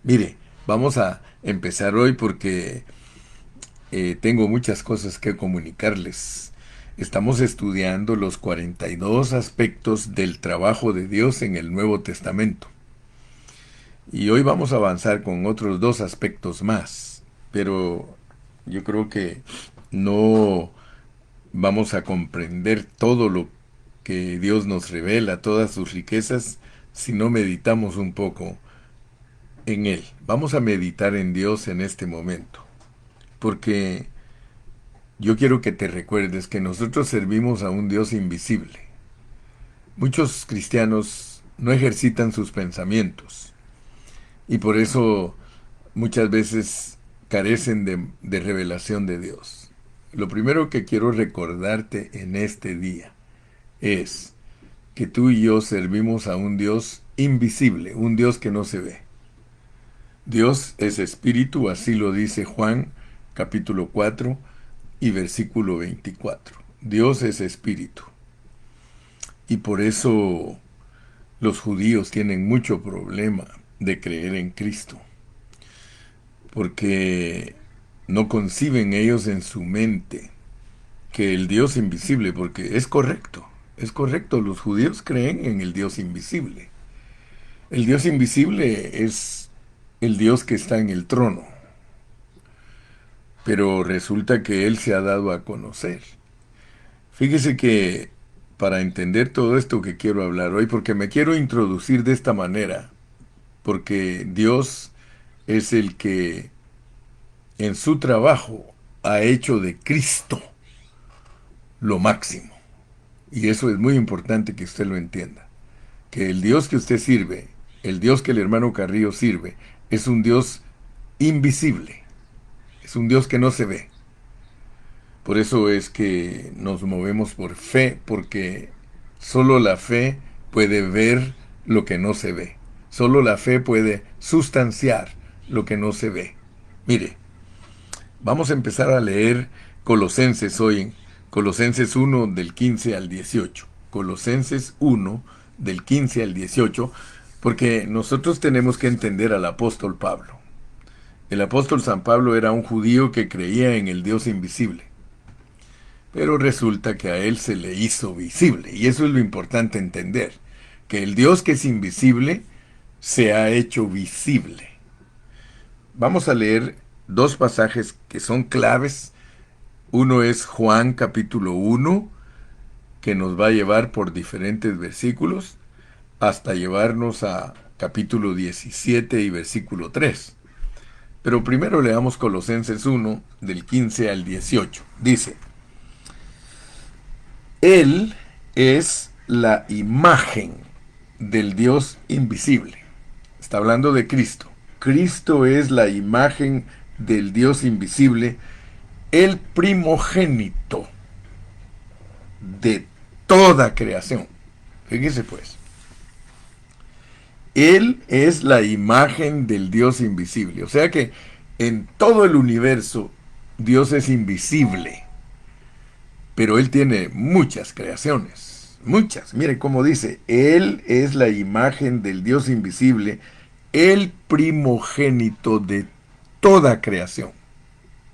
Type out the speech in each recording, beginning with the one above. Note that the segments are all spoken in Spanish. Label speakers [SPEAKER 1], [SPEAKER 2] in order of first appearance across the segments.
[SPEAKER 1] Mire, vamos a empezar hoy porque tengo muchas cosas que comunicarles. Estamos estudiando los 42 aspectos del trabajo de Dios en el Nuevo Testamento. Y hoy vamos a avanzar con otros dos aspectos más. Pero yo creo que no vamos a comprender todo lo que Dios nos revela, todas sus riquezas, si no meditamos un poco en Él. Vamos a meditar en Dios en este momento. Porque yo quiero que te recuerdes que nosotros servimos a un Dios invisible. Muchos cristianos no ejercitan sus pensamientos y por eso muchas veces carecen de revelación de Dios. Lo primero que quiero recordarte en este día es que tú y yo servimos a un Dios invisible, un Dios que no se ve. Dios es espíritu, así lo dice Juan capítulo 4 y versículo 24. Dios es espíritu. Y por eso los judíos tienen mucho problema de creer en Cristo. Porque no conciben ellos en su mente que el Dios invisible, porque es correcto, los judíos creen en el Dios invisible. El Dios invisible es el Dios que está en el trono, pero resulta que Él se ha dado a conocer. Fíjese que para entender todo esto que quiero hablar hoy, porque me quiero introducir de esta manera, porque Dios es el que en su trabajo ha hecho de Cristo lo máximo. Y eso es muy importante que usted lo entienda. Que el Dios que usted sirve, el Dios que el hermano Carrillo sirve, es un Dios invisible. Es un Dios que no se ve. Por eso es que nos movemos por fe, porque solo la fe puede ver lo que no se ve. Solo la fe puede sustanciar lo que no se ve. Mire, vamos a empezar a leer Colosenses hoy, Colosenses 1 del 15 al 18. Colosenses 1 del 15 al 18, porque nosotros tenemos que entender al apóstol Pablo. El apóstol San Pablo era un judío que creía en el Dios invisible. Pero resulta que a él se le hizo visible. Y eso es lo importante entender. Que el Dios que es invisible se ha hecho visible. Vamos a leer dos pasajes que son claves. Uno es Juan capítulo 1, que nos va a llevar por diferentes versículos, hasta llevarnos a capítulo 17 y versículo 3. Pero primero leamos Colosenses 1, del 15 al 18. Dice: Él es la imagen del Dios invisible. Está hablando de Cristo. Cristo es la imagen del Dios invisible, el primogénito de toda creación. Fíjese pues. Él es la imagen del Dios invisible. O sea que en todo el universo Dios es invisible. Pero Él tiene muchas creaciones, muchas. Mire cómo dice, Él es la imagen del Dios invisible, el primogénito de toda creación.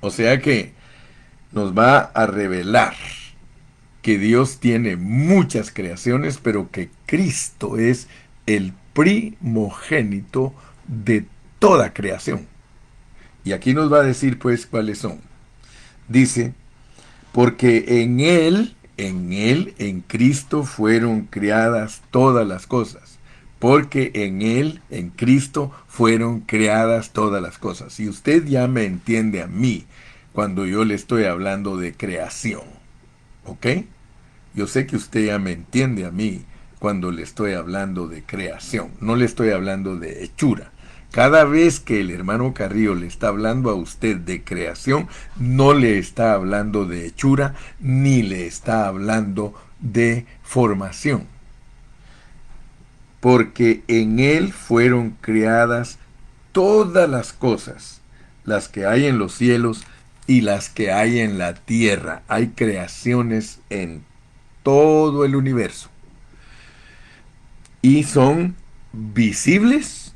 [SPEAKER 1] O sea que nos va a revelar que Dios tiene muchas creaciones, pero que Cristo es el primogénito de toda creación. Y aquí nos va a decir pues cuáles son. Dice, porque en Cristo fueron creadas todas las cosas. Porque en Él, en Cristo, fueron creadas todas las cosas. Y usted ya me entiende a mí cuando yo le estoy hablando de creación. ¿Ok? Yo sé que usted ya me entiende a mí cuando le estoy hablando de creación. No le estoy hablando de hechura. Cada vez que el hermano Carrillo le está hablando a usted de creación, no le está hablando de hechura, ni le está hablando de formación. Porque en Él fueron creadas todas las cosas, las que hay en los cielos y las que hay en la tierra. Hay creaciones en todo el universo. Y son visibles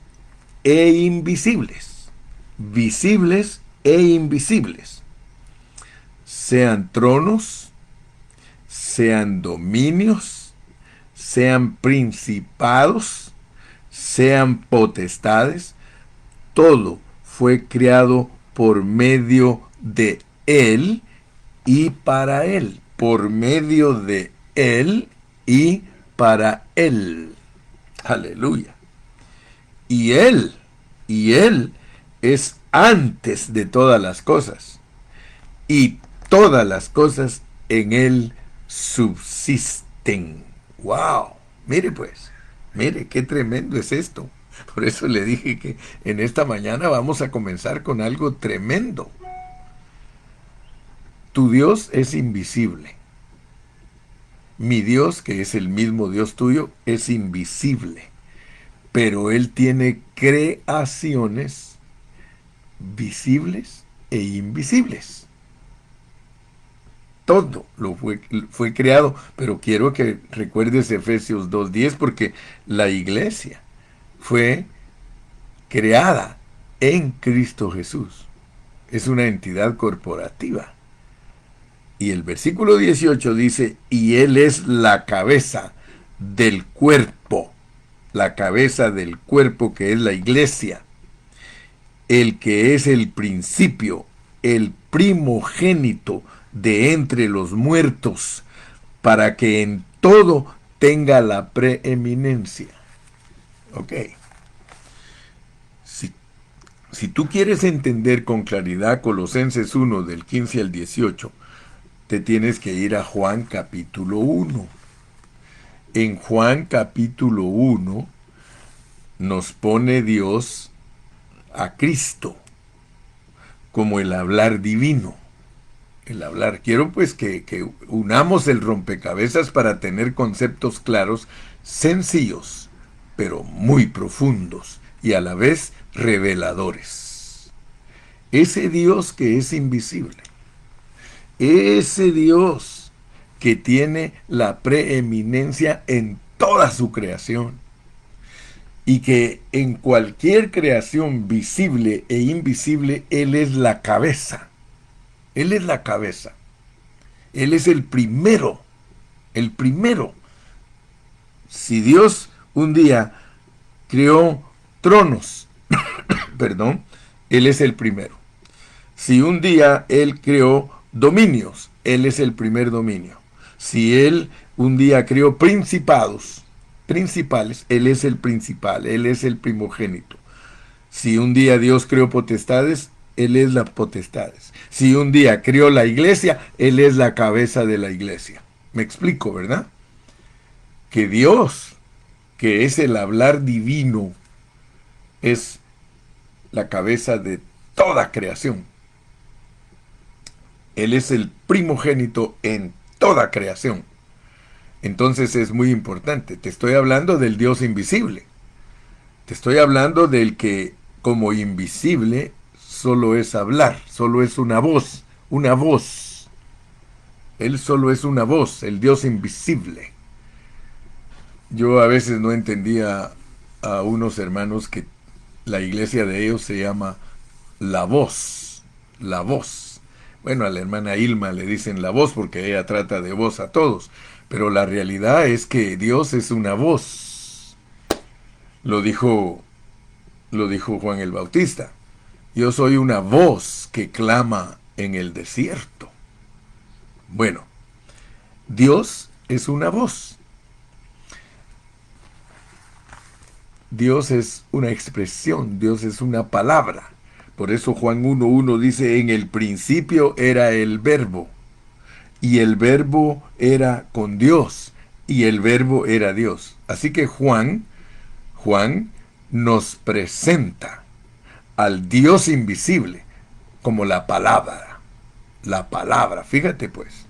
[SPEAKER 1] e invisibles, visibles e invisibles, sean tronos, sean dominios, sean principados, sean potestades, todo fue creado por medio de Él y para Él, por medio de Él y para Él. Aleluya. Y Él es antes de todas las cosas, y todas las cosas en Él subsisten. ¡Wow! Mire pues, mire qué tremendo es esto. Por eso le dije que en esta mañana vamos a comenzar con algo tremendo. Tu Dios es invisible. Mi Dios, que es el mismo Dios tuyo, es invisible. Pero Él tiene creaciones visibles e invisibles. Todo lo fue creado, pero quiero que recuerdes Efesios 2:10, porque la iglesia fue creada en Cristo Jesús. Es una entidad corporativa. Y el versículo 18 dice, y Él es la cabeza del cuerpo, la cabeza del cuerpo que es la iglesia, el que es el principio, el primogénito de entre los muertos, para que en todo tenga la preeminencia. Ok. Si tú quieres entender con claridad Colosenses 1 del 15 al 18, te tienes que ir a Juan capítulo 1. En Juan capítulo 1 nos pone Dios a Cristo como el hablar divino. El hablar. Quiero pues que unamos el rompecabezas para tener conceptos claros, sencillos, pero muy profundos y a la vez reveladores. Ese Dios que es invisible, ese Dios que tiene la preeminencia en toda su creación y que en cualquier creación visible e invisible, Él es la cabeza. Él es la cabeza. Él es el primero. El primero. Si Dios un día creó tronos, perdón, Él es el primero. Si un día Él creó dominios, Él es el primer dominio. Si Él un día creó principales, Él es el principal, Él es el primogénito. Si un día Dios creó potestades, Él es las potestades. Si un día creó la iglesia, Él es la cabeza de la iglesia. Me explico, ¿verdad? Que Dios, que es el hablar divino, es la cabeza de toda creación. Él es el primogénito en toda creación. Entonces es muy importante. Te estoy hablando del Dios invisible. Te estoy hablando del que como invisible solo es hablar, solo es una voz, una voz. Él solo es una voz, el Dios invisible. Yo a veces no entendía a unos hermanos que la iglesia de ellos se llama La Voz, La Voz. Bueno, a la hermana Ilma le dicen La Voz porque ella trata de voz a todos, pero la realidad es que Dios es una voz. Lo dijo Juan el Bautista. Yo soy una voz que clama en el desierto. Bueno, Dios es una voz. Dios es una expresión, Dios es una palabra. Por eso Juan 1:1 dice, en el principio era el verbo, y el verbo era con Dios, y el verbo era Dios. Así que Juan nos presenta al Dios invisible como la palabra. La palabra, fíjate pues,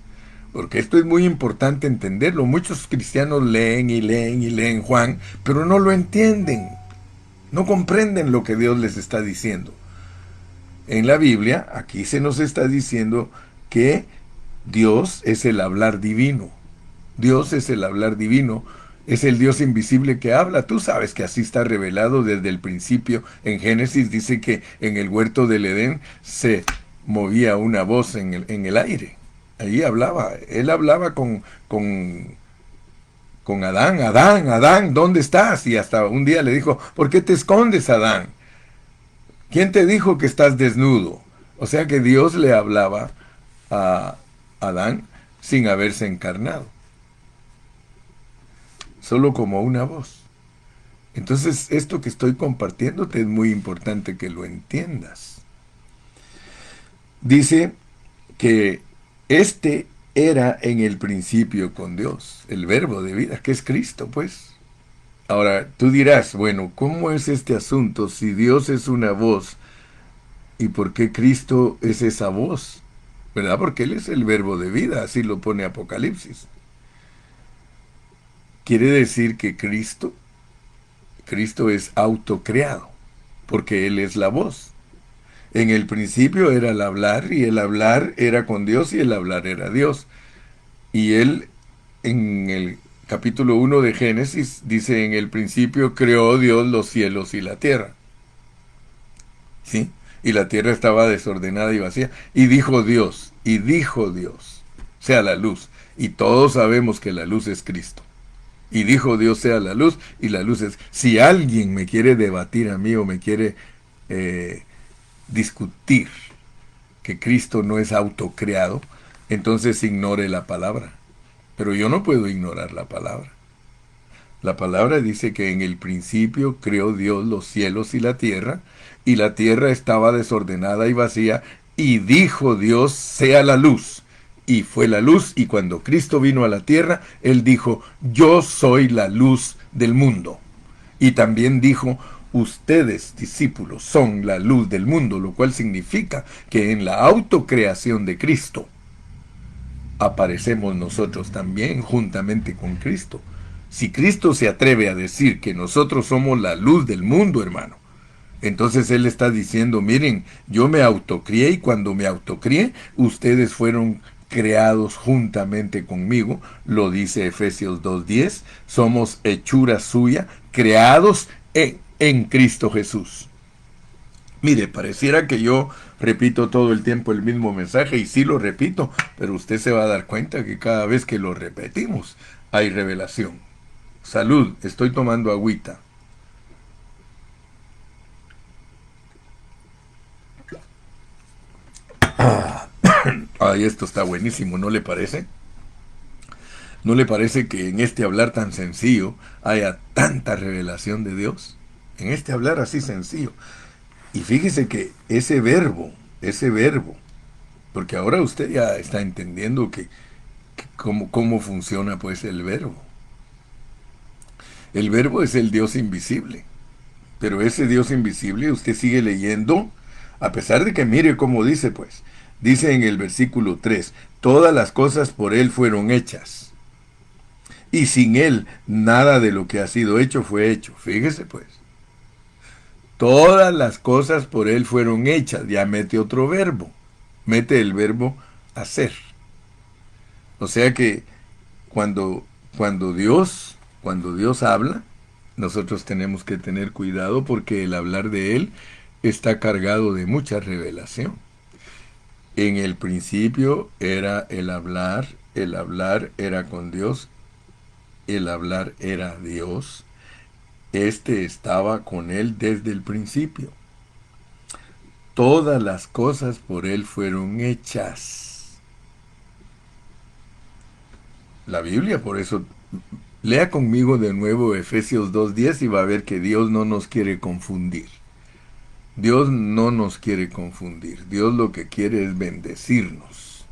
[SPEAKER 1] porque esto es muy importante entenderlo. Muchos cristianos leen y leen y leen Juan, pero no lo entienden, no comprenden lo que Dios les está diciendo. En la Biblia, aquí se nos está diciendo que Dios es el hablar divino. Dios es el hablar divino Es el Dios invisible que habla. Tú sabes que así está revelado desde el principio. En Génesis dice que en el huerto del Edén se movía una voz en el aire. Ahí hablaba. Él hablaba con Adán. Adán, Adán, ¿dónde estás? Y hasta un día le dijo, ¿por qué te escondes, Adán? ¿Quién te dijo que estás desnudo? O sea que Dios le hablaba a Adán sin haberse encarnado, solo como una voz. Entonces, esto que estoy compartiéndote es muy importante que lo entiendas. Dice que este era en el principio con Dios, el verbo de vida, que es Cristo, pues. Ahora, tú dirás, bueno, ¿cómo es este asunto si Dios es una voz y por qué Cristo es esa voz? ¿Verdad? Porque Él es el verbo de vida, así lo pone Apocalipsis. Quiere decir que Cristo es autocreado, porque Él es la voz. En el principio era el hablar, y el hablar era con Dios, y el hablar era Dios. Y Él, en el capítulo 1 de Génesis, dice, en el principio creó Dios los cielos y la tierra. ¿Sí? Y la tierra estaba desordenada y vacía. Y dijo Dios, sea la luz. Y todos sabemos que la luz es Cristo. Y dijo Dios sea la luz, y la luz es... Si alguien me quiere debatir a mí o me quiere eh, discutir que Cristo no es autocreado, entonces ignore la palabra. Pero yo no puedo ignorar la palabra. La palabra dice que en el principio creó Dios los cielos y la tierra estaba desordenada y vacía, y dijo Dios, sea la luz. Y fue la luz, y cuando Cristo vino a la tierra, Él dijo, yo soy la luz del mundo. Y también dijo, ustedes, discípulos, son la luz del mundo, lo cual significa que en la autocreación de Cristo aparecemos nosotros también juntamente con Cristo. Si Cristo se atreve a decir que nosotros somos la luz del mundo, hermano, entonces Él está diciendo, miren, yo me autocrié y cuando me autocrié, ustedes fueron creados juntamente conmigo, lo dice Efesios 2:10, somos hechura suya, creados en Cristo Jesús. Mire, pareciera que yo repito todo el tiempo el mismo mensaje y sí lo repito, pero usted se va a dar cuenta que cada vez que lo repetimos hay revelación. Salud, estoy tomando agüita. Ay, esto está buenísimo, ¿no le parece? ¿No le parece que en este hablar tan sencillo haya tanta revelación de Dios? En este hablar así sencillo. Y fíjese que ese verbo, porque ahora usted ya está entendiendo cómo funciona pues el verbo. El verbo es el Dios invisible. Pero ese Dios invisible usted sigue leyendo, a pesar de que mire cómo dice pues. Dice en el versículo 3, todas las cosas por Él fueron hechas. Y sin Él nada de lo que ha sido hecho fue hecho. Fíjese pues. Todas las cosas por Él fueron hechas. Ya mete otro verbo. Mete el verbo hacer. O sea que cuando, cuando Dios habla, nosotros tenemos que tener cuidado porque el hablar de Él está cargado de mucha revelación. En el principio era el hablar era con Dios, el hablar era Dios, este estaba con Él desde el principio. Todas las cosas por Él fueron hechas. La Biblia, por eso, lea conmigo de nuevo Efesios 2:10 y va a ver que Dios no nos quiere confundir. Dios no nos quiere confundir. Dios lo que quiere es bendecirnos.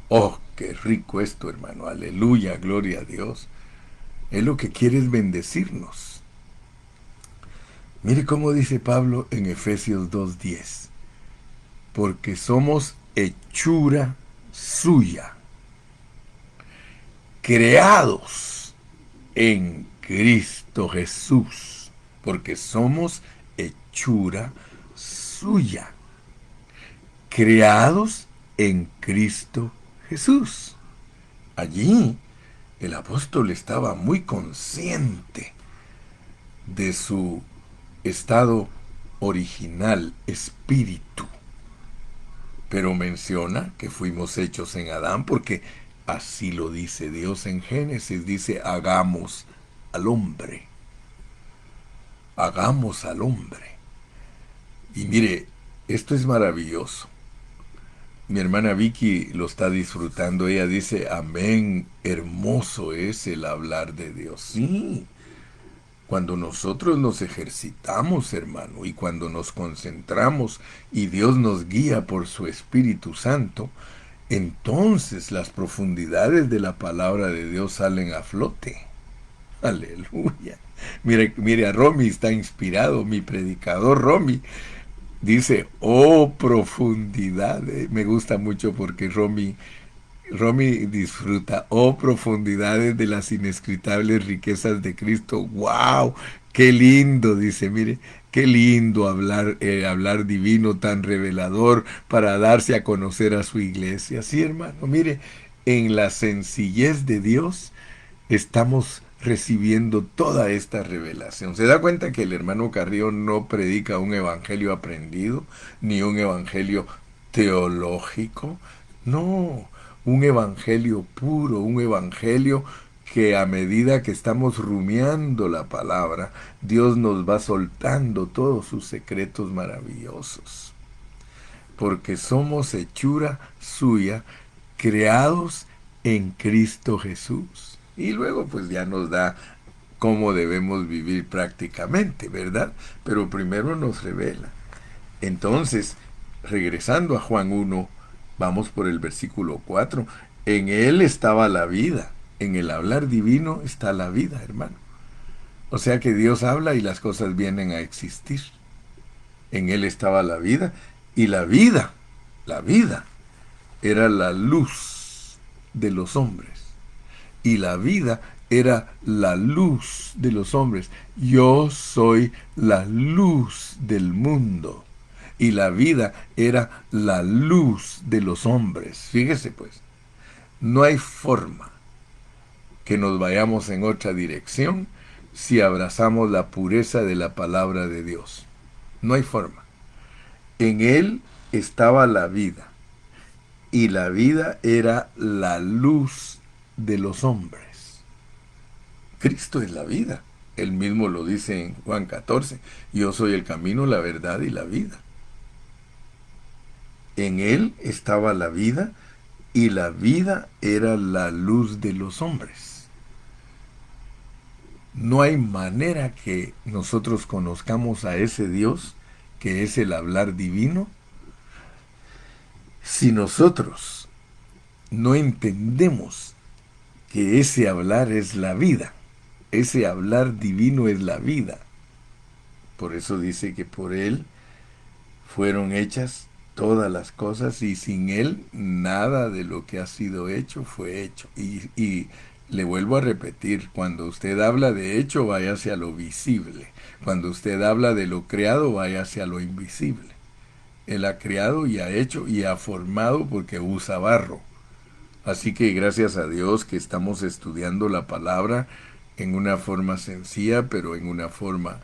[SPEAKER 1] Oh, qué rico esto, hermano. Aleluya, gloria a Dios. Él lo que quiere es bendecirnos. Mire cómo dice Pablo en Efesios 2:10. Porque somos hechura suya, creados en Cristo Jesús. Porque somos hechura suya, creados en Cristo Jesús. Allí El apóstol estaba muy consciente de su estado original, espíritu. Pero menciona que fuimos hechos en Adán porque así lo dice Dios en Génesis. Dice, al hombre, hagamos al hombre. Y mire, esto es maravilloso. Mi hermana Vicky lo está disfrutando. Ella dice, amén, hermoso es el hablar de Dios. Sí, cuando nosotros nos ejercitamos, hermano, y cuando nos concentramos y Dios nos guía por su Espíritu Santo, entonces las profundidades de la palabra de Dios salen a flote. Aleluya. Mire, mire, a Romy está inspirado, mi predicador Romy. Dice, oh profundidad. Me gusta mucho porque Romy disfruta, oh profundidades de las inescrutables riquezas de Cristo. ¡Wow! ¡Qué lindo! Dice, mire, qué lindo hablar divino tan revelador para darse a conocer a su iglesia. Sí, hermano, mire, en la sencillez de Dios estamos recibiendo toda esta revelación. ¿Se da cuenta que el hermano Carrillo no predica un evangelio aprendido, ni un evangelio teológico? No, un evangelio puro, un evangelio que a medida que estamos rumiando la palabra, Dios nos va soltando todos sus secretos maravillosos. Porque somos hechura suya, creados en Cristo Jesús. Y luego pues ya nos da cómo debemos vivir prácticamente, ¿verdad? Pero primero nos revela. Entonces, regresando a Juan 1, vamos por el versículo 4. En él estaba la vida. En el hablar divino está la vida, hermano. O sea que Dios habla y las cosas vienen a existir. En él estaba y la vida, era la luz de los hombres. Y la vida era la luz de los hombres. Yo soy la luz del mundo. Y la vida era la luz de los hombres. Fíjese pues, no hay forma que nos vayamos en otra dirección si abrazamos la pureza de la palabra de Dios. No hay forma. En él estaba la vida, y la vida era la luz de los hombres. Cristo es la vida. Él mismo lo dice en Juan 14. Yo soy el camino, la verdad y la vida. En él estaba la vida, y la vida era la luz de los hombres. No hay manera que nosotros conozcamos a ese Dios, que es el hablar divino, si nosotros no entendemos que ese hablar es la vida. Ese hablar divino es la vida. Por eso dice que por él fueron hechas todas las cosas y sin él nada de lo que ha sido hecho fue hecho. Y le vuelvo a repetir, cuando usted habla de hecho, váyase a lo visible. Cuando usted habla de lo creado, váyase a lo invisible. Él ha creado y ha hecho y ha formado porque usa barro. Así que gracias a Dios que estamos estudiando la palabra en una forma sencilla, pero en una forma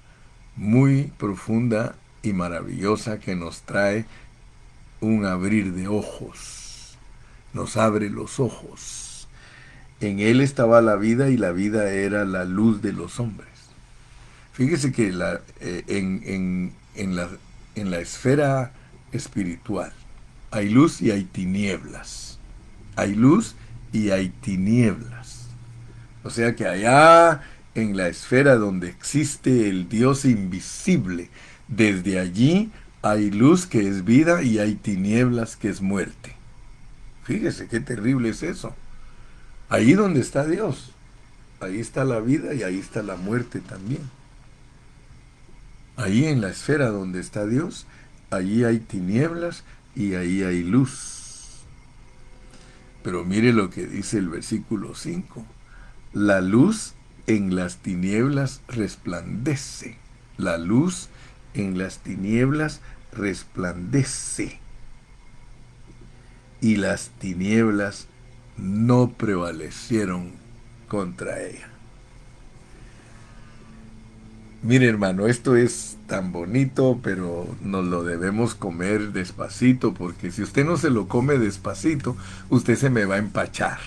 [SPEAKER 1] muy profunda y maravillosa que nos trae un abrir de ojos. Nos abre los ojos. En él estaba la vida y la vida era la luz de los hombres. Fíjese que en la esfera espiritual hay luz y hay tinieblas. Hay luz y hay tinieblas. O sea que allá en la esfera donde existe el Dios invisible, desde allí hay luz que es vida y hay tinieblas que es muerte. Fíjese qué terrible es eso. Ahí donde está Dios, ahí está la vida y ahí está la muerte también. Ahí en la esfera donde está Dios, allí hay tinieblas y ahí hay luz. Pero mire lo que dice el versículo 5. La luz en las tinieblas resplandece. La luz en las tinieblas resplandece. Y las tinieblas no prevalecieron contra ella. Mire, hermano, esto es tan bonito, pero nos lo debemos comer despacito, porque si usted no se lo come despacito, usted se me va a empachar.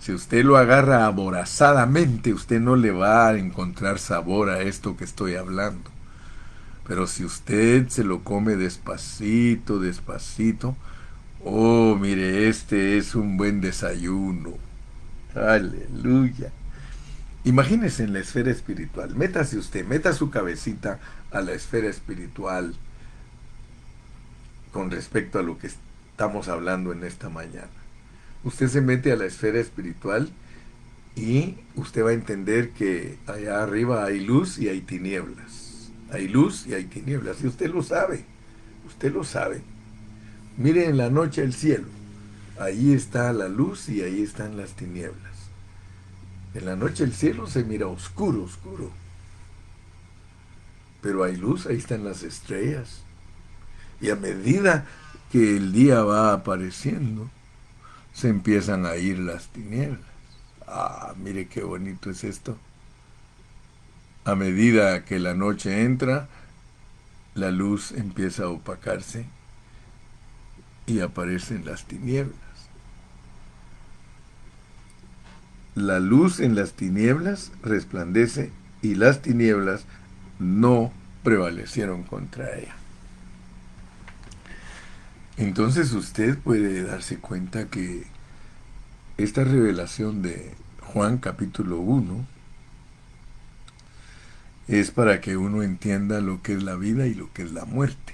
[SPEAKER 1] Si usted lo agarra aborazadamente, usted no le va a encontrar sabor a esto que estoy hablando. Pero si usted se lo come despacito, despacito, oh, mire, este es un buen desayuno. Aleluya. Imagínese en la esfera espiritual. Métase usted, meta su cabecita a la esfera espiritual con respecto a lo que estamos hablando en esta mañana. Usted se mete a la esfera espiritual y usted va a entender que allá arriba hay luz y hay tinieblas. Hay luz y hay tinieblas. Y usted lo sabe. Usted lo sabe. Mire en la noche el cielo. Ahí está la luz y ahí están las tinieblas. En la noche el cielo se mira oscuro, oscuro. Pero hay luz, ahí están las estrellas. Y a medida que el día va apareciendo, se empiezan a ir las tinieblas. Ah, mire qué bonito es esto. A medida que la noche entra, la luz empieza a opacarse y aparecen las tinieblas. La luz en las tinieblas resplandece y las tinieblas no prevalecieron contra ella. Entonces usted puede darse cuenta que esta revelación de Juan capítulo 1 es para que uno entienda lo que es la vida y lo que es la muerte.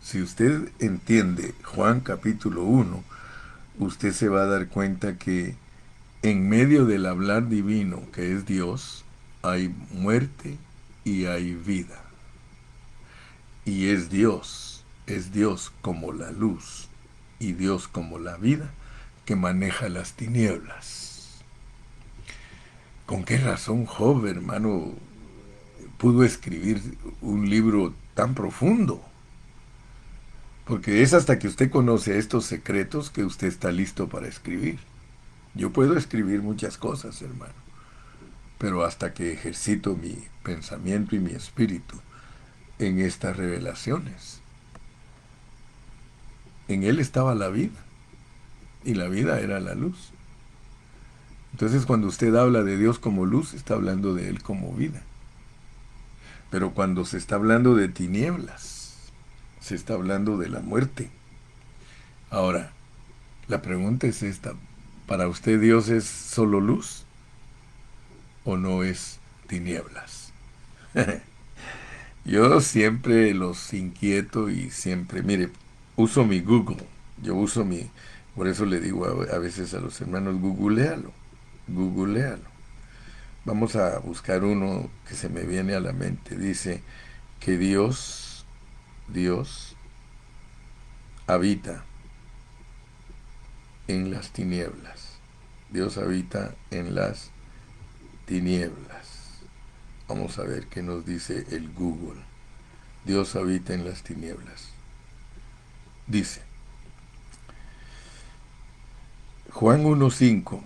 [SPEAKER 1] Si usted entiende Juan capítulo 1, usted se va a dar cuenta que en medio del hablar divino, que es Dios, hay muerte y hay vida. Y es Dios como la luz y Dios como la vida que maneja las tinieblas. ¿Con qué razón Job, hermano, pudo escribir un libro tan profundo? Porque es hasta que usted conoce estos secretos que usted está listo para escribir. Yo puedo escribir muchas cosas, hermano, pero hasta que ejercito mi pensamiento y mi espíritu en estas revelaciones. En él estaba la vida, y la vida era la luz. Entonces, cuando usted habla de Dios como luz, está hablando de él como vida. Pero cuando se está hablando de tinieblas, se está hablando de la muerte. Ahora, la pregunta es esta: ¿para usted Dios es solo luz o no es tinieblas? Yo siempre los inquieto y siempre, mire, uso mi Google. Por eso le digo a veces a los hermanos, googlealo. Vamos a buscar uno que se me viene a la mente. Dice que Dios habita en las tinieblas. Dios habita en las tinieblas. Vamos a ver qué nos dice el Google. Dios habita en las tinieblas. Dice Juan 1:5: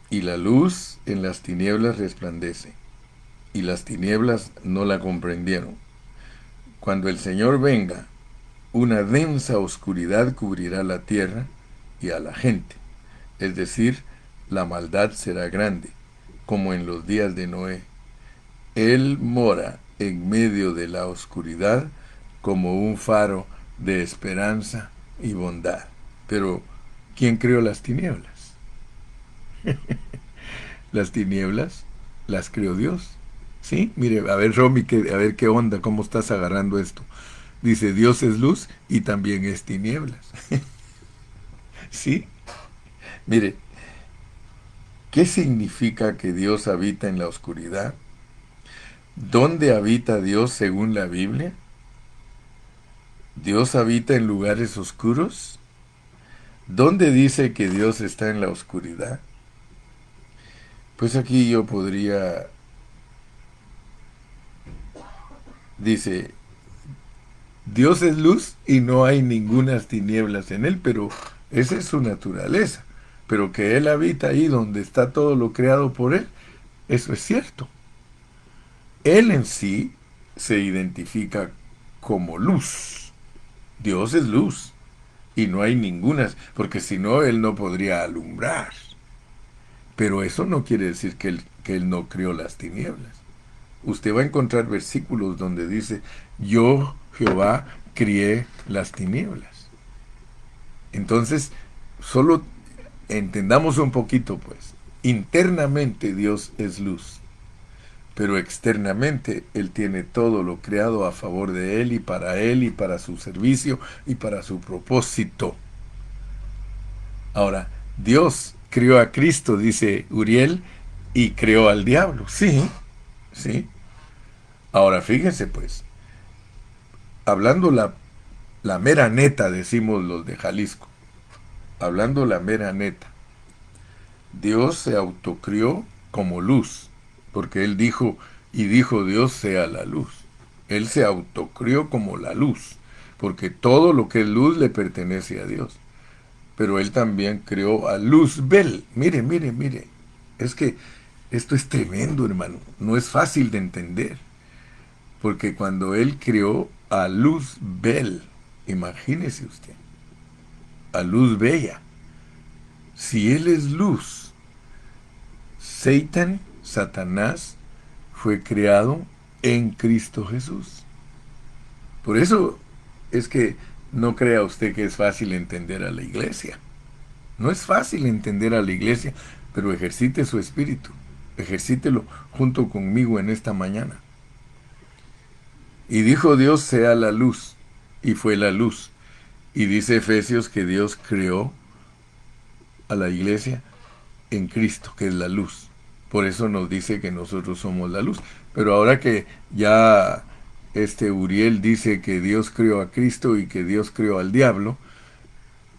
[SPEAKER 1] y la luz en las tinieblas resplandece, y las tinieblas no la comprendieron. Cuando el Señor venga, una densa oscuridad cubrirá la tierra y a la gente. Es decir, la maldad será grande, como en los días de Noé. Él mora en medio de la oscuridad como un faro de esperanza y bondad. Pero, ¿quién creó las tinieblas? Las tinieblas las creó Dios. ¿Sí? Mire, a ver, Romy, a ver qué onda, cómo estás agarrando esto. Dice, Dios es luz y también es tinieblas. ¿Sí? Mire, ¿qué significa que Dios habita en la oscuridad? ¿Dónde habita Dios según la Biblia? ¿Dios habita en lugares oscuros? ¿Dónde dice que Dios está en la oscuridad? Pues aquí yo podría... Dice, Dios es luz y no hay ninguna tinieblas en él, pero esa es su naturaleza. pero que Él habita ahí donde está todo lo creado por Él, eso es cierto. Él en sí se identifica como luz. Dios es luz y no hay ninguna, porque si no, Él no podría alumbrar. Pero eso no quiere decir que él no creó las tinieblas. Usted va a encontrar versículos donde dice, yo, Jehová, crié las tinieblas. Entonces, solo entendamos un poquito, pues. Internamente Dios es luz, pero externamente Él tiene todo lo creado a favor de Él y para su servicio y para su propósito. Ahora, Dios crió a Cristo, dice Uriel, y creó al diablo. Sí, sí. Ahora, fíjense pues, hablando la mera neta, decimos los de Jalisco, hablando la mera neta, Dios se autocrió como luz, porque Él dijo, y dijo Dios sea la luz. Él se autocrió como la luz, porque todo lo que es luz le pertenece a Dios. Pero Él también creó a Luzbel. Mire, mire, mire. Es que esto es tremendo, hermano. No es fácil de entender. Porque cuando Él creó a Luzbel, imagínese usted, a luz bella. Si Él es luz, Satanás, fue creado en Cristo Jesús. Por eso es que no crea usted que es fácil entender a la iglesia. No es fácil entender a la iglesia, pero ejercite su espíritu. Ejercítelo junto conmigo en esta mañana. Y dijo Dios sea la luz, y fue la luz. Y dice Efesios que Dios creó a la iglesia en Cristo, que es la luz. Por eso nos dice que nosotros somos la luz. Pero ahora que ya Uriel dice que Dios creó a Cristo y que Dios creó al diablo,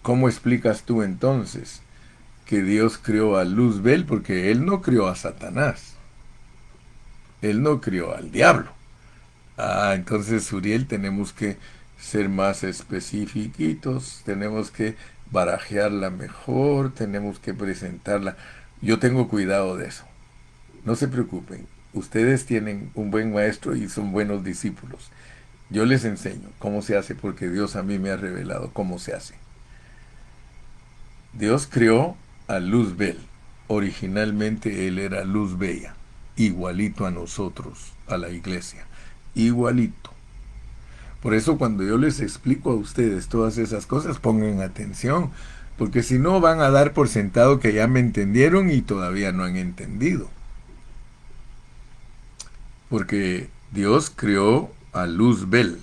[SPEAKER 1] ¿cómo explicas tú entonces que Dios creó a Luzbel? Porque Él no creó a Satanás. Él no crió al diablo. Entonces, Uriel, tenemos que ser más específicos, tenemos que barajearla mejor, tenemos que presentarla. Yo tengo cuidado de eso. No se preocupen. Ustedes tienen un buen maestro y son buenos discípulos. Yo les enseño cómo se hace porque Dios a mí me ha revelado cómo se hace. Dios creó a Luzbel. Originalmente él era luz bella, igualito a nosotros, a la iglesia, igualito. Por eso cuando yo les explico a ustedes todas esas cosas, pongan atención, porque si no van a dar por sentado que ya me entendieron y todavía no han entendido. Porque Dios creó a Luzbel.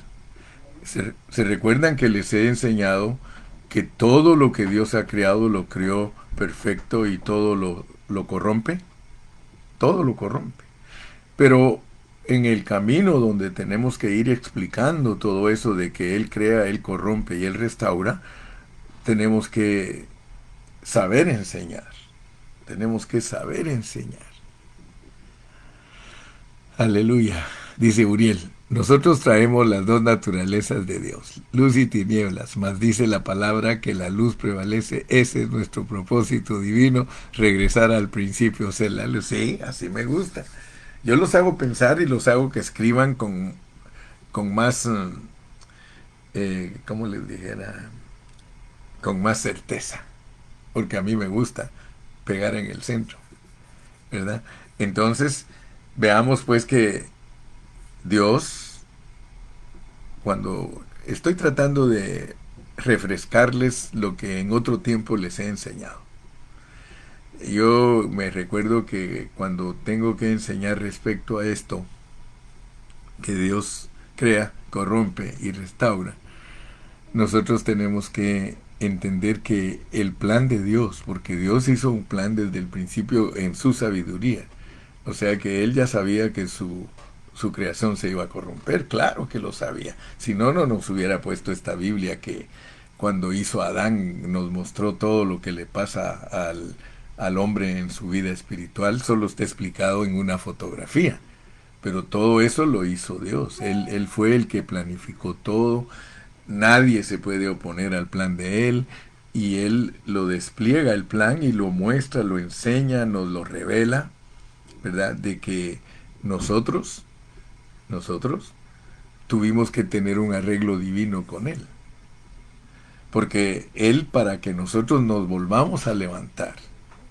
[SPEAKER 1] Se recuerdan que les he enseñado que todo lo que Dios ha creado lo creó perfecto y todo lo corrompe. Todo lo corrompe. Pero en el camino donde tenemos que ir explicando todo eso de que Él crea, Él corrompe y Él restaura, tenemos que saber enseñar. Tenemos que saber enseñar. Aleluya. Dice Uriel, nosotros traemos las dos naturalezas de Dios, luz y tinieblas, mas dice la palabra que la luz prevalece. Ese es nuestro propósito divino, regresar al principio, ser la luz. Sí, así me gusta. Yo los hago pensar y los hago que escriban con más, ¿cómo les dijera? Con más certeza, porque a mí me gusta pegar en el centro, ¿verdad? Entonces, veamos pues que Dios, cuando estoy tratando de refrescarles lo que en otro tiempo les he enseñado. Yo me recuerdo que cuando tengo que enseñar respecto a esto, que Dios crea, corrompe y restaura, nosotros tenemos que entender que el plan de Dios, porque Dios hizo un plan desde el principio en su sabiduría, o sea que Él ya sabía que su creación se iba a corromper, claro que lo sabía, si no, no nos hubiera puesto esta Biblia que cuando hizo a Adán nos mostró todo lo que le pasa al hombre en su vida espiritual, solo está explicado en una fotografía. Pero todo eso lo hizo Dios. Él fue el que planificó todo. Nadie se puede oponer al plan de Él. y Él lo despliega el plan y lo muestra, lo enseña, nos lo revela, ¿verdad? De que nosotros, nosotros tuvimos que tener un arreglo divino con Él. Porque Él, para que nosotros nos volvamos a levantar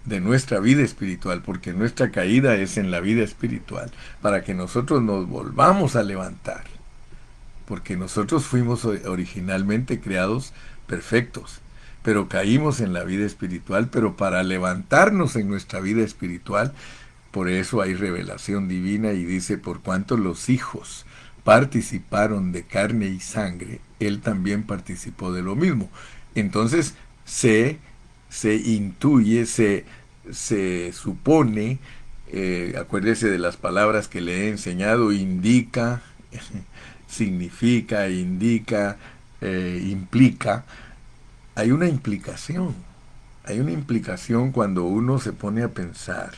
[SPEAKER 1] de nuestra vida espiritual, porque nuestra caída es en la vida espiritual, para que nosotros nos volvamos a levantar, porque nosotros fuimos originalmente creados perfectos, pero caímos en la vida espiritual, pero para levantarnos en nuestra vida espiritual, por eso hay revelación divina y dice, por cuanto los hijos participaron de carne y sangre, él también participó de lo mismo. Entonces se intuye, se supone, acuérdese de las palabras que le he enseñado, indica, significa, indica, implica. Hay una implicación cuando uno se pone a pensar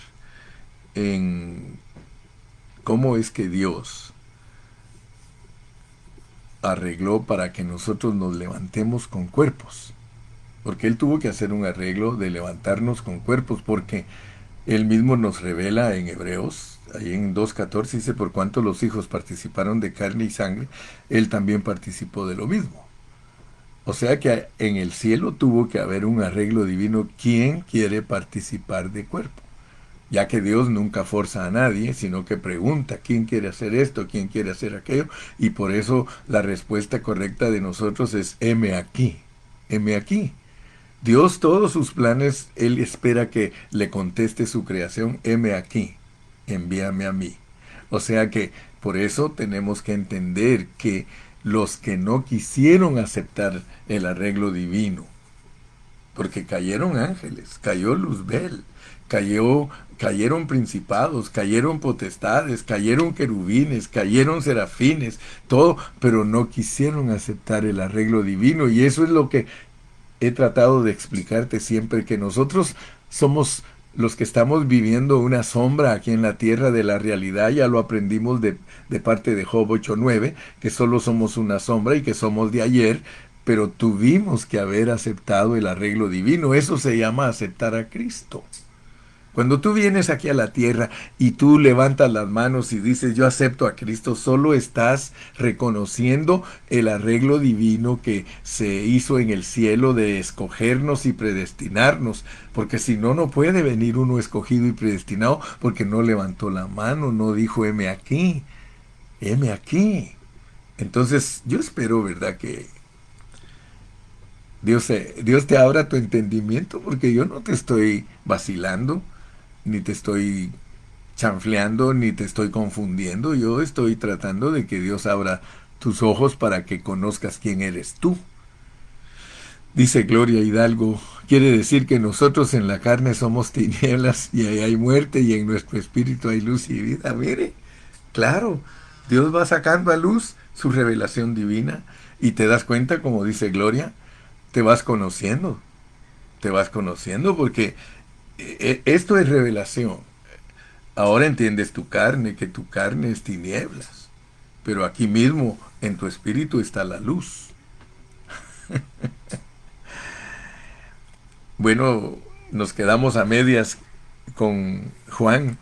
[SPEAKER 1] en cómo es que Dios arregló para que nosotros nos levantemos con cuerpos. Porque Él tuvo que hacer un arreglo de levantarnos con cuerpos, porque Él mismo nos revela en Hebreos, ahí en 2.14, dice, por cuanto los hijos participaron de carne y sangre, Él también participó de lo mismo. O sea que en el cielo tuvo que haber un arreglo divino. ¿Quién quiere participar de cuerpo? Ya que Dios nunca forza a nadie, sino que pregunta quién quiere hacer esto, quién quiere hacer aquello, y por eso la respuesta correcta de nosotros es heme aquí, heme aquí. Dios todos sus planes, Él espera que le conteste su creación, heme aquí, envíame a mí. O sea que por eso tenemos que entender que los que no quisieron aceptar el arreglo divino, porque cayeron ángeles, cayó Luzbel, cayeron principados, cayeron potestades, cayeron querubines, cayeron serafines, todo, pero no quisieron aceptar el arreglo divino. Y eso es lo que he tratado de explicarte siempre, que nosotros somos los que estamos viviendo una sombra aquí en la tierra de la realidad. Ya lo aprendimos de parte de Job 8:9, que solo somos una sombra y que somos de ayer, pero tuvimos que haber aceptado el arreglo divino. Eso se llama aceptar a Cristo. Cuando tú vienes aquí a la tierra y tú levantas las manos y dices yo acepto a Cristo, solo estás reconociendo el arreglo divino que se hizo en el cielo de escogernos y predestinarnos, porque si no, no puede venir uno escogido y predestinado porque no levantó la mano, no dijo heme aquí, heme aquí. Entonces yo espero, ¿verdad?, que Dios te abra tu entendimiento, porque yo no te estoy vacilando, ni te estoy chanfleando, ni te estoy confundiendo. Yo estoy tratando de que Dios abra tus ojos para que conozcas quién eres tú. Dice Gloria Hidalgo, quiere decir que nosotros en la carne somos tinieblas y ahí hay muerte y en nuestro espíritu hay luz y vida. Mire, claro, Dios va sacando a luz su revelación divina y te das cuenta, como dice Gloria, te vas conociendo porque esto es revelación. Ahora entiendes tu carne, que tu carne es tinieblas, pero aquí mismo en tu espíritu está la luz. Bueno, nos quedamos a medias con Juan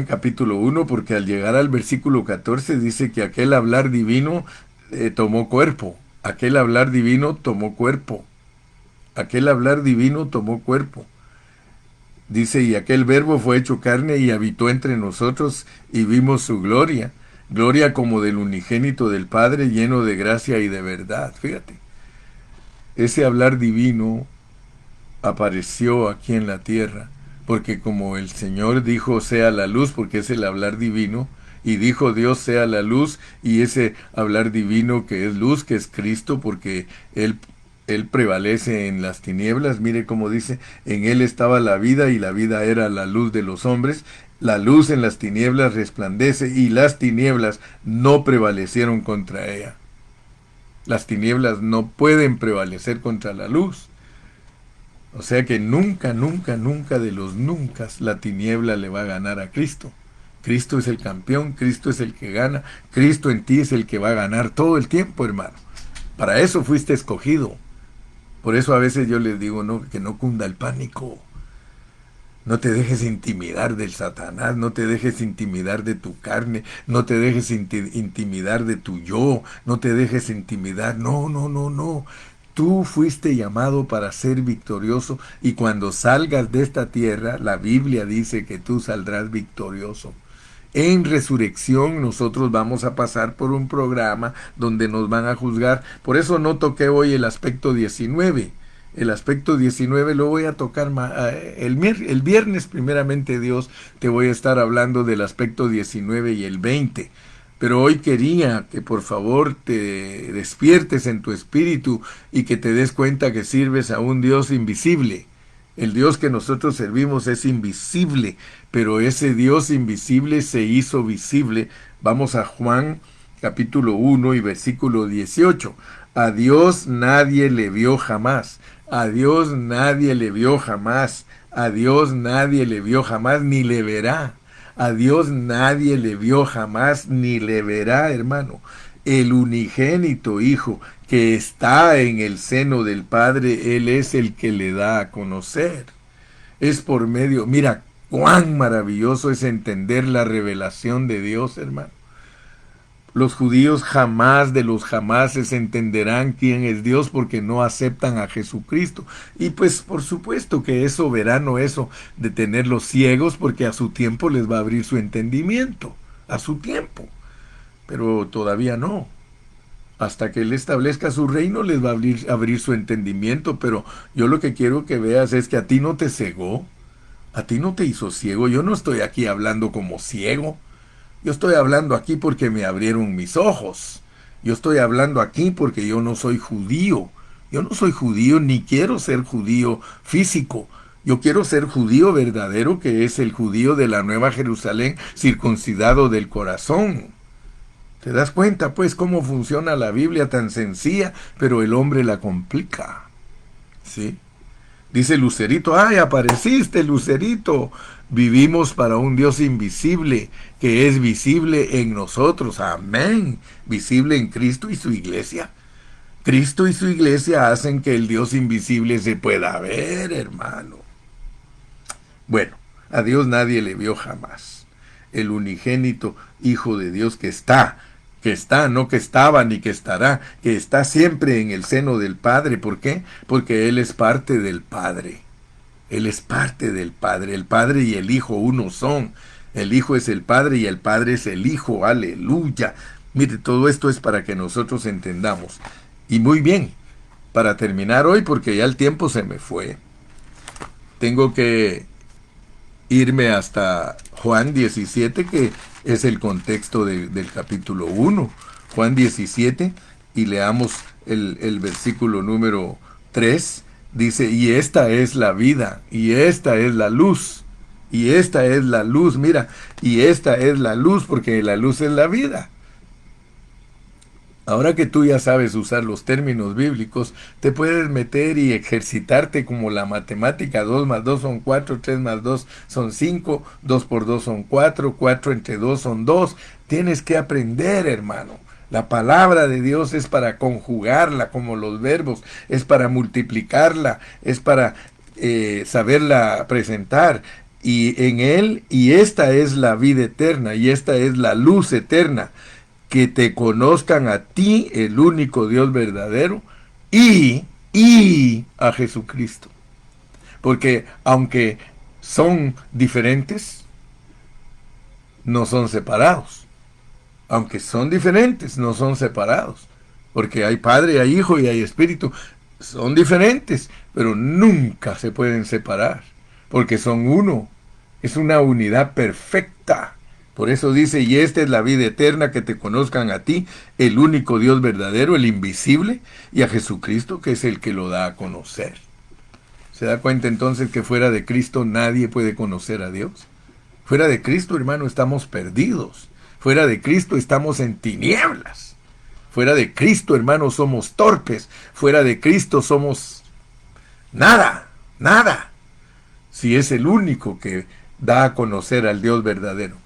[SPEAKER 1] capítulo 1, porque al llegar al versículo 14 dice que aquel hablar divino tomó cuerpo, aquel hablar divino tomó cuerpo, aquel hablar divino tomó cuerpo. Dice, y aquel verbo fue hecho carne y habitó entre nosotros y vimos su gloria, gloria como del unigénito del Padre, lleno de gracia y de verdad. Fíjate, ese hablar divino apareció aquí en la tierra, porque como el Señor dijo sea la luz, porque es el hablar divino, y dijo Dios sea la luz, y ese hablar divino que es luz, que es Cristo, porque Él prevalece en las tinieblas. Mire cómo dice, en Él estaba la vida y la vida era la luz de los hombres. La luz en las tinieblas resplandece y las tinieblas no prevalecieron contra ella. Las tinieblas no pueden prevalecer contra la luz. O sea que nunca, nunca, nunca de los nunca la tiniebla le va a ganar a Cristo. Cristo es el campeón, Cristo es el que gana, Cristo en ti es el que va a ganar todo el tiempo, hermano. Para eso fuiste escogido. Por eso a veces yo les digo, no, que no cunda el pánico. No te dejes intimidar del Satanás, no te dejes intimidar de tu carne, no te dejes intimidar de tu yo, no te dejes intimidar. No, no, no, no. Tú fuiste llamado para ser victorioso y cuando salgas de esta tierra, la Biblia dice que tú saldrás victorioso. En resurrección nosotros vamos a pasar por un programa donde nos van a juzgar. Por eso no toqué hoy el aspecto 19. El aspecto 19 lo voy a tocar el viernes, primeramente Dios, te voy a estar hablando del aspecto 19 y el 20. Pero hoy quería que por favor te despiertes en tu espíritu y que te des cuenta que sirves a un Dios invisible. El Dios que nosotros servimos es invisible, pero ese Dios invisible se hizo visible. Vamos a Juan capítulo 1 y versículo 18. A Dios nadie le vio jamás. A Dios nadie le vio jamás. A Dios nadie le vio jamás ni le verá. A Dios nadie le vio jamás ni le verá, hermano. El unigénito Hijo que está en el seno del Padre, Él es el que le da a conocer. Es por medio, mira, cuán maravilloso es entender la revelación de Dios, hermano. Los judíos jamás de los jamases entenderán quién es Dios porque no aceptan a Jesucristo. Y pues por supuesto que es soberano eso de tenerlos ciegos porque a su tiempo les va a abrir su entendimiento. A su tiempo. Pero todavía no. Hasta que Él establezca su reino les va a abrir su entendimiento. Pero yo lo que quiero que veas es que a ti no te cegó. A ti no te hizo ciego. Yo no estoy aquí hablando como ciego. Yo estoy hablando aquí porque me abrieron mis ojos. Yo estoy hablando aquí porque yo no soy judío. Yo no soy judío ni quiero ser judío físico. Yo quiero ser judío verdadero, que es el judío de la Nueva Jerusalén, circuncidado del corazón. ¿Te das cuenta, pues, cómo funciona la Biblia tan sencilla, pero el hombre la complica? ¿Sí? Dice Lucerito, ¡ay, apareciste, Lucerito! Vivimos para un Dios invisible, que es visible en nosotros. Amén. Visible en Cristo y su iglesia. Cristo y su iglesia hacen que el Dios invisible se pueda ver, hermano. Bueno, a Dios nadie le vio jamás. El unigénito Hijo de Dios que está, no que estaba ni que estará, que está siempre en el seno del Padre. ¿Por qué? Porque Él es parte del Padre. Él es parte del Padre. El Padre y el Hijo uno son. El Hijo es el Padre y el Padre es el Hijo. Aleluya. Mire, todo esto es para que nosotros entendamos. Y muy bien, para terminar hoy, porque ya el tiempo se me fue, tengo que irme hasta Juan 17, que es el contexto del capítulo 1. Juan 17, y leamos el versículo número 3. Dice, y esta es la vida, y esta es la luz, y esta es la luz, mira, y esta es la luz, porque la luz es la vida. Ahora que tú ya sabes usar los términos bíblicos, te puedes meter y ejercitarte como la matemática. 2 más 2 son 4, 3 más 2 son 5, 2 por 2 son 4, 4 entre 2 son 2. Tienes que aprender, hermano. La palabra de Dios es para conjugarla como los verbos, es para multiplicarla, es para saberla presentar. Y en Él, y esta es la vida eterna, y esta es la luz eterna, que te conozcan a ti, el único Dios verdadero, y a Jesucristo. Porque aunque son diferentes, no son separados. Aunque son diferentes, no son separados. Porque hay Padre, hay Hijo y hay Espíritu. Son diferentes, pero nunca se pueden separar. Porque son uno. Es una unidad perfecta. Por eso dice, y esta es la vida eterna, que te conozcan a ti, el único Dios verdadero, el invisible, y a Jesucristo, que es el que lo da a conocer. ¿Se da cuenta entonces que fuera de Cristo nadie puede conocer a Dios? Fuera de Cristo, hermano, estamos perdidos. Fuera de Cristo estamos en tinieblas. Fuera de Cristo, hermano, somos torpes. Fuera de Cristo somos nada, nada. Si es el único que da a conocer al Dios verdadero.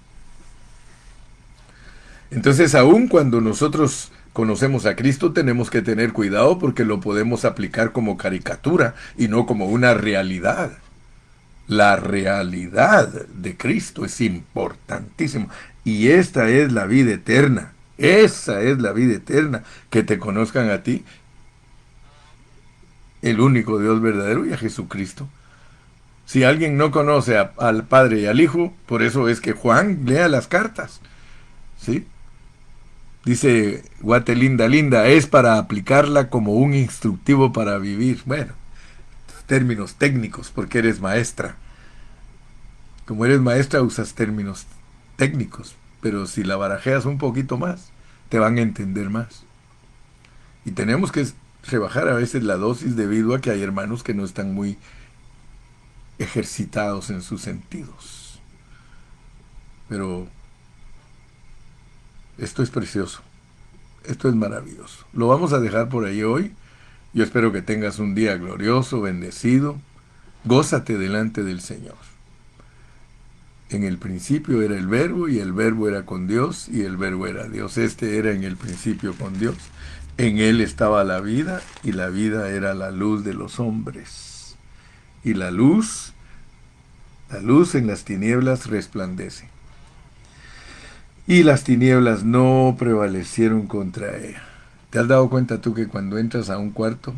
[SPEAKER 1] Entonces, aun cuando nosotros conocemos a Cristo, tenemos que tener cuidado porque lo podemos aplicar como caricatura y no como una realidad. La realidad de Cristo es importantísima. Y esta es la vida eterna. Esa es la vida eterna. Que te conozcan a ti, el único Dios verdadero, y a Jesucristo. Si alguien no conoce al Padre y al Hijo, por eso es que Juan lea las cartas. ¿Sí? Dice Guate linda, linda, es para aplicarla como un instructivo para vivir. Bueno, términos técnicos, porque eres maestra. Como eres maestra usas términos técnicos, pero si la barajeas un poquito más, te van a entender más. Y tenemos que rebajar a veces la dosis debido a que hay hermanos que no están muy ejercitados en sus sentidos. Pero esto es precioso, esto es maravilloso. Lo vamos a dejar por ahí hoy. Yo espero que tengas un día glorioso, bendecido. Gózate delante del Señor. En el principio era el verbo, y el verbo era con Dios, y el verbo era Dios. Este era en el principio con Dios. En él estaba la vida, y la vida era la luz de los hombres. Y la luz en las tinieblas resplandece. Y las tinieblas no prevalecieron contra ella. ¿Te has dado cuenta tú que cuando entras a un cuarto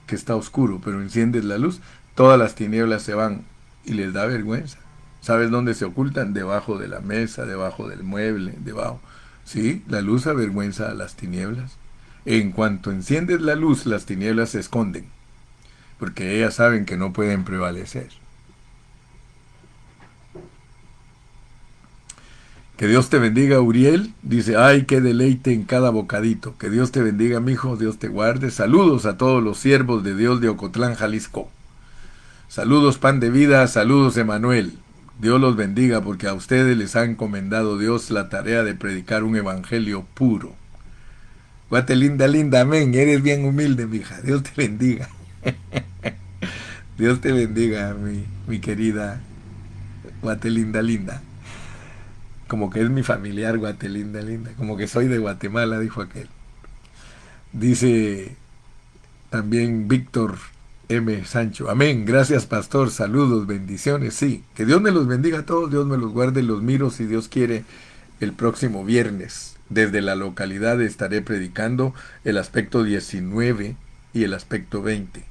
[SPEAKER 1] que está oscuro, pero enciendes la luz, todas las tinieblas se van y les da vergüenza? ¿Sabes dónde se ocultan? Debajo de la mesa, debajo del mueble, debajo. Sí, la luz avergüenza a las tinieblas. En cuanto enciendes la luz, las tinieblas se esconden, porque ellas saben que no pueden prevalecer. Que Dios te bendiga, Uriel. Dice, ay, qué deleite en cada bocadito. Que Dios te bendiga, mijo, Dios te guarde. Saludos a todos los siervos de Dios de Ocotlán, Jalisco. Saludos, pan de vida. Saludos, Emanuel. Dios los bendiga porque a ustedes les ha encomendado Dios la tarea de predicar un evangelio puro. Guate linda, linda, amén. Eres bien humilde, mija. Dios te bendiga. Dios te bendiga, mi querida Guate linda, linda. Como que es mi familiar, Guate linda, linda. Como que soy de Guatemala, dijo aquel. Dice también Víctor M. Sancho. Amén. Gracias, pastor. Saludos, bendiciones. Sí. Que Dios me los bendiga a todos. Dios me los guarde. Los miro, si Dios quiere, el próximo viernes. Desde la localidad estaré predicando el aspecto 19 y el aspecto 20.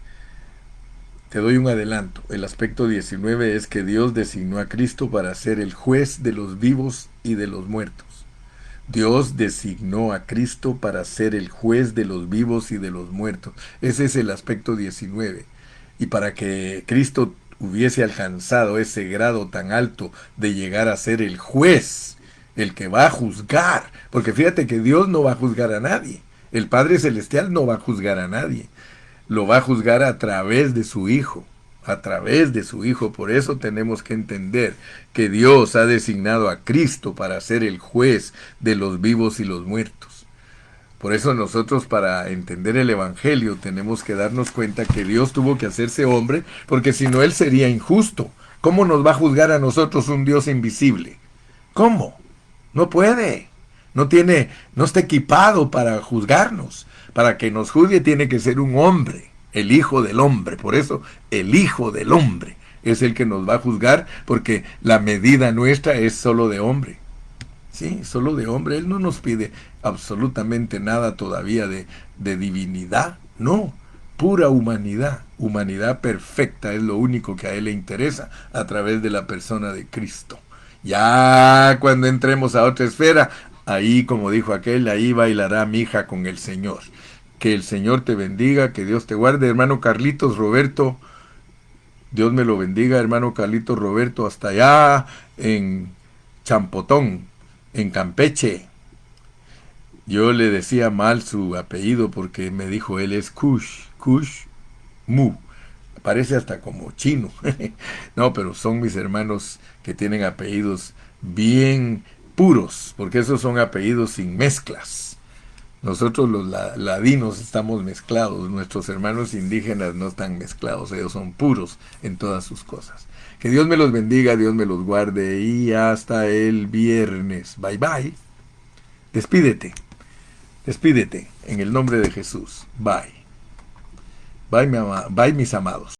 [SPEAKER 1] Te doy un adelanto. El aspecto 19 es que Dios designó a Cristo para ser el juez de los vivos y de los muertos. Dios designó a Cristo para ser el juez de los vivos y de los muertos. Ese es el aspecto 19. Y para que Cristo hubiese alcanzado ese grado tan alto de llegar a ser el juez, el que va a juzgar, porque fíjate que Dios no va a juzgar a nadie. El Padre Celestial no va a juzgar a nadie. Lo va a juzgar a través de su Hijo. A través de su Hijo. Por eso tenemos que entender que Dios ha designado a Cristo para ser el juez de los vivos y los muertos. Por eso nosotros, para entender el Evangelio, tenemos que darnos cuenta que Dios tuvo que hacerse hombre, porque si no, Él sería injusto. ¿Cómo nos va a juzgar a nosotros un Dios invisible? ¿Cómo? No puede. No está equipado para juzgarnos. Para que nos juzgue tiene que ser un hombre, el Hijo del Hombre. Por eso, el Hijo del Hombre es el que nos va a juzgar, porque la medida nuestra es solo de hombre. Sí, solo de hombre. Él no nos pide absolutamente nada todavía de divinidad. No, pura humanidad. Humanidad perfecta es lo único que a Él le interesa a través de la persona de Cristo. Ya cuando entremos a otra esfera, ahí, como dijo aquel, ahí bailará mi hija con el Señor. Que el Señor te bendiga, que Dios te guarde. Hermano Carlitos Roberto, Dios me lo bendiga, hermano Carlitos Roberto, hasta allá en Champotón, en Campeche. Yo le decía mal su apellido porque me dijo él es Kush Mu. Parece hasta como chino. No, pero son mis hermanos que tienen apellidos bien puros, porque esos son apellidos sin mezclas. Nosotros los ladinos estamos mezclados, nuestros hermanos indígenas no están mezclados, ellos son puros en todas sus cosas. Que Dios me los bendiga, Dios me los guarde y hasta el viernes. Bye bye. Despídete. Despídete en el nombre de Jesús. Bye. Bye, bye mis amados.